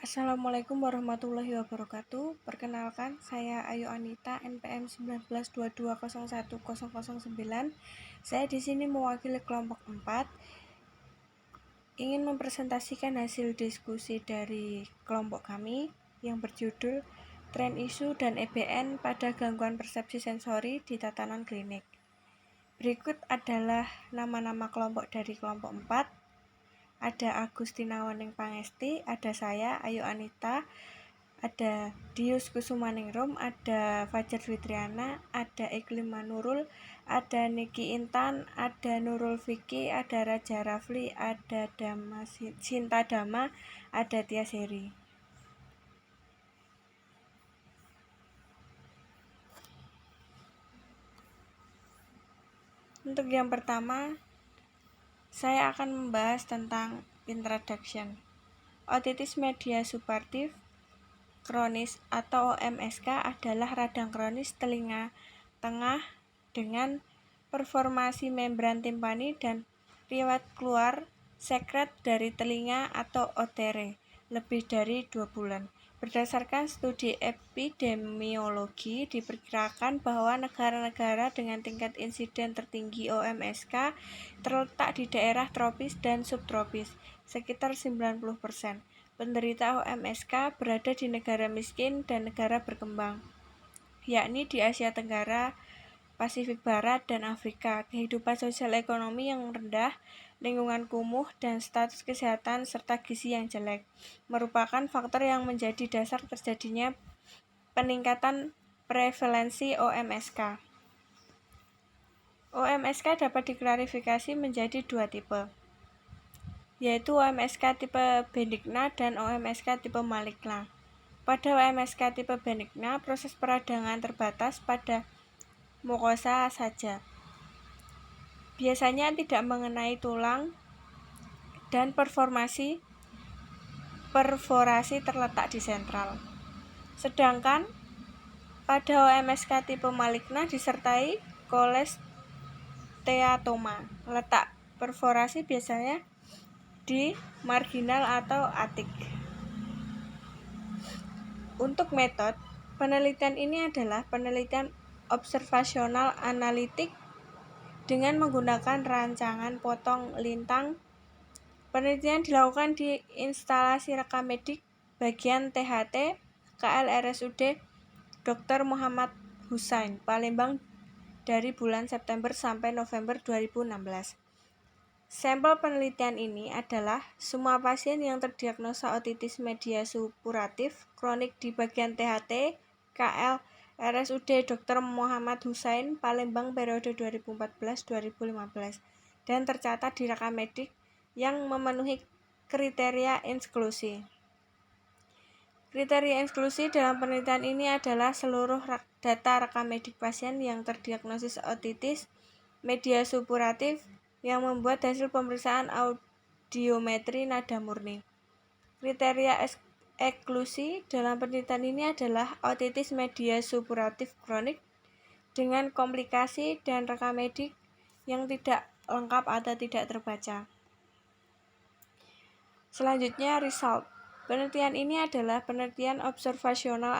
Assalamualaikum warahmatullahi wabarakatuh. Perkenalkan, saya Ayu Anita, NPM 1922010009. Saya di sini mewakili kelompok 4. Ingin mempresentasikan hasil diskusi dari kelompok kami yang berjudul Tren Isu dan EBN pada Gangguan Persepsi Sensori di Tatanan Klinik. Berikut adalah nama-nama kelompok dari kelompok 4. Ada Agustina Waning Pangesti, ada saya, Ayu Anita, ada Dius Kusumaningrum, ada Fajar Fitriana, ada Iklima Nurul, ada Niki Intan, ada Nurul Fiki, ada Raja Rafli, ada Cinta Dama, ada Tia Seri. Untuk yang pertama, saya akan membahas tentang introduction. Otitis media supportif kronis atau OMSK adalah radang kronis telinga tengah dengan performasi membran timpani dan riwayat keluar sekret dari telinga atau otere lebih dari 2 bulan. Berdasarkan studi epidemiologi, diperkirakan bahwa negara-negara dengan tingkat insiden tertinggi OMSK terletak di daerah tropis dan subtropis, sekitar 90%. Penderita OMSK berada di negara miskin dan negara berkembang, yakni di Asia Tenggara, Pasifik Barat, dan Afrika. Kehidupan sosial ekonomi yang rendah, lingkungan kumuh, dan status kesehatan serta gizi yang jelek merupakan faktor yang menjadi dasar terjadinya peningkatan prevalensi OMSK. OMSK dapat diklarifikasi menjadi 2 tipe, yaitu OMSK tipe benigna dan OMSK tipe maligna. Pada OMSK tipe benigna, proses peradangan terbatas pada mukosa saja. Biasanya tidak mengenai tulang dan perforasi terletak di sentral. Sedangkan pada OMSK tipe maligna disertai kolesteatoma. Letak perforasi biasanya di marginal atau atik. Untuk metode penelitian ini adalah penelitian observasional analitik dengan menggunakan rancangan potong lintang. Penelitian dilakukan di instalasi rekam medik bagian THT KL RSUD Dr. Muhammad Husain, Palembang dari bulan September sampai November 2016. Sampel penelitian ini adalah semua pasien yang terdiagnosa otitis media supuratif kronik di bagian THT KL RSUD Dr. Muhammad Husain, Palembang periode 2014-2015 dan tercatat di rekam medik yang memenuhi kriteria inklusi. Kriteria inklusi dalam penelitian ini adalah seluruh data rekam medik pasien yang terdiagnosis otitis media supuratif yang membuat hasil pemeriksaan audiometri nada murni. Kriteria eksklusi dalam penelitian ini adalah otitis media supuratif kronik dengan komplikasi dan rekam medik yang tidak lengkap atau tidak terbaca. Selanjutnya, result. Penelitian ini adalah penelitian observasional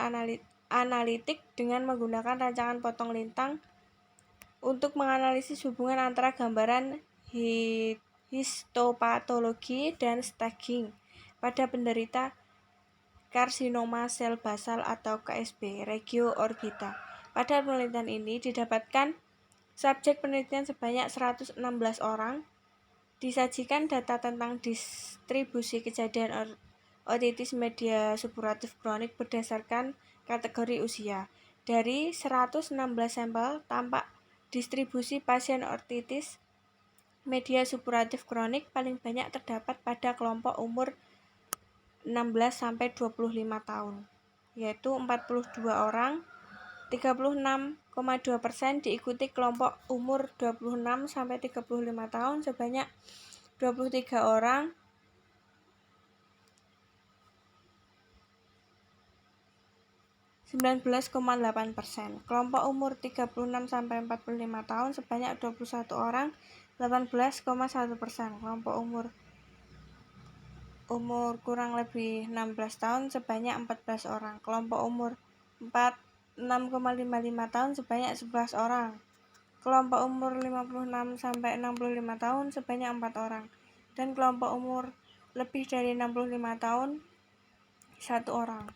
analitik dengan menggunakan rancangan potong lintang untuk menganalisis hubungan antara gambaran histopatologi dan staging pada penderita karsinoma sel basal atau KSB regio orbita. Pada penelitian ini didapatkan subjek penelitian sebanyak 116 orang. Disajikan data tentang distribusi kejadian otitis media supuratif kronik berdasarkan kategori usia. Dari 116 sampel, tampak distribusi pasien otitis media supuratif kronik paling banyak terdapat pada kelompok umur 16-25 tahun, yaitu 42 orang. 36,2% diikuti kelompok umur 26-35 tahun sebanyak 23 orang. 19,8%. Kelompok umur 36-45 tahun sebanyak 21 orang. 18,1%. Kelompok umur umur kurang lebih 16 tahun sebanyak 14 orang, kelompok umur 6,55 tahun sebanyak 11 orang, kelompok umur 56 sampai 65 tahun sebanyak 4 orang, dan kelompok umur lebih dari 65 tahun 1 orang.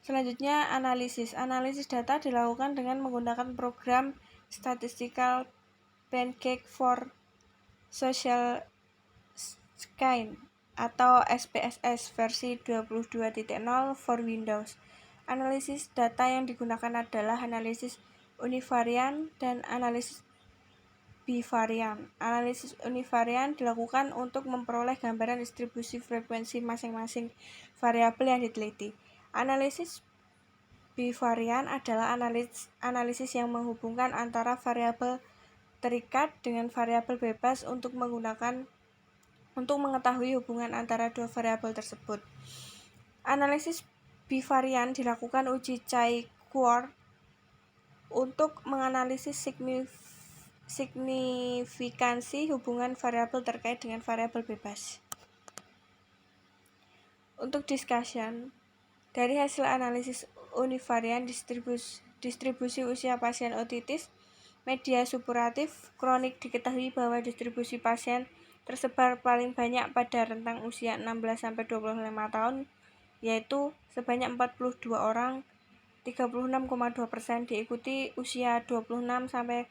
Selanjutnya, analisis. Analisis data dilakukan dengan menggunakan program Statistical Pancake for Social Science atau SPSS versi 22.0 for Windows. Analisis data yang digunakan adalah analisis univarian dan analisis bivarian. Analisis univarian dilakukan untuk memperoleh gambaran distribusi frekuensi masing-masing variabel yang diteliti. Analisis bivarian adalah analisis yang menghubungkan antara variabel terikat dengan variabel bebas untuk mengetahui hubungan antara dua variabel tersebut. Analisis bivarian dilakukan uji Chay-Quark untuk menganalisis signifikansi hubungan variabel terkait dengan variabel bebas. Untuk discussion, dari hasil analisis univarian distribusi usia pasien otitis media supuratif kronik diketahui bahwa distribusi pasien tersebar paling banyak pada rentang usia 16-25 tahun, yaitu sebanyak 42 orang, 36,2%, diikuti usia 26-35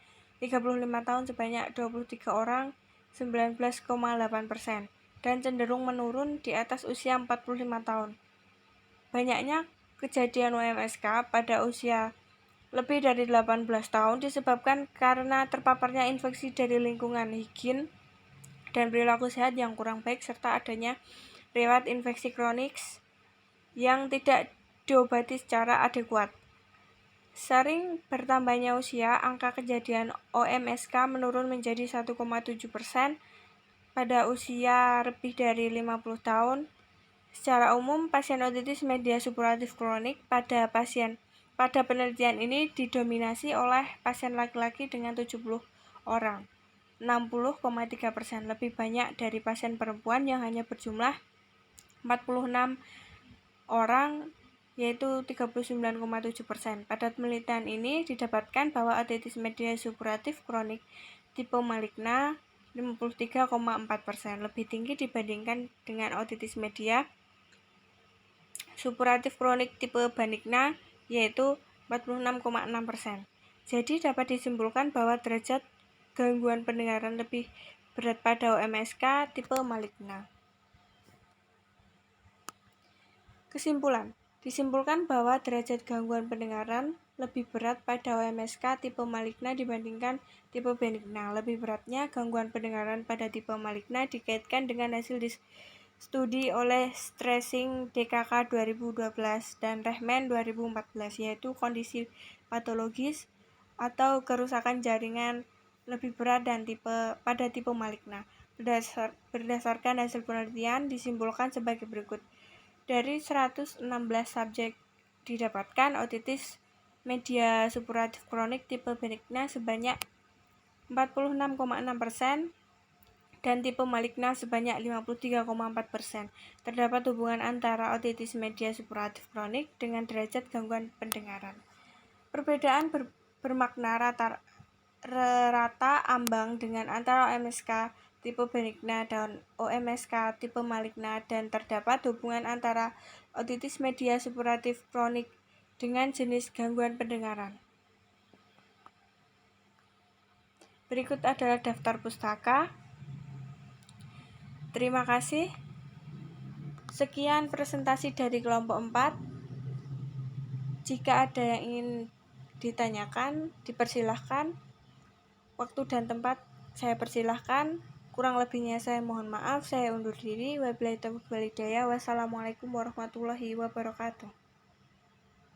tahun sebanyak 23 orang, 19,8%, dan cenderung menurun di atas usia 45 tahun. Banyaknya kejadian UMSK pada usia lebih dari 18 tahun disebabkan karena terpaparnya infeksi dari lingkungan higien dan perilaku sehat yang kurang baik serta adanya riwayat infeksi kronik yang tidak diobati secara adekuat. Sering bertambahnya usia, angka kejadian OMSK menurun menjadi 1,7% pada usia lebih dari 50 tahun. Secara umum, pasien otitis media supuratif kronik pada penelitian ini didominasi oleh pasien laki-laki dengan 70 orang, 60,3%, lebih banyak dari pasien perempuan yang hanya berjumlah 46 orang, yaitu 39,7%. Pada penelitian ini didapatkan bahwa otitis media supuratif kronik tipe maligna 53,4%, lebih tinggi dibandingkan dengan otitis media supuratif kronik tipe benigna, yaitu 46,6%. Jadi dapat disimpulkan bahwa derajat gangguan pendengaran lebih berat pada OMSK tipe maligna. Kesimpulan, disimpulkan bahwa derajat gangguan pendengaran lebih berat pada OMSK tipe maligna dibandingkan tipe benigna. Lebih beratnya gangguan pendengaran pada tipe maligna dikaitkan dengan hasil studi oleh Stressing DKK 2012 dan Rehman 2014, yaitu kondisi patologis atau kerusakan jaringan lebih berat dan pada tipe maligna. Berdasarkan hasil penelitian disimpulkan sebagai berikut. Dari 116 subjek didapatkan otitis media supuratif kronik tipe benigna sebanyak 46,6% dan tipe maligna sebanyak 53,4%. Terdapat hubungan antara otitis media supuratif kronik dengan derajat gangguan pendengaran. Perbedaan bermakna rata ambang dengan antara OMSK tipe benigna dan OMSK tipe maligna, dan terdapat hubungan antara otitis media supuratif kronik dengan jenis gangguan pendengaran. Berikut adalah daftar pustaka. Terima kasih. Sekian presentasi dari kelompok 4. Jika ada yang ingin ditanyakan, dipersilahkan. Waktu dan tempat saya persilahkan. Kurang lebihnya saya mohon maaf. Saya undur diri. Wabillahi taufiq wal hidayah. Wassalamualaikum warahmatullahi wabarakatuh.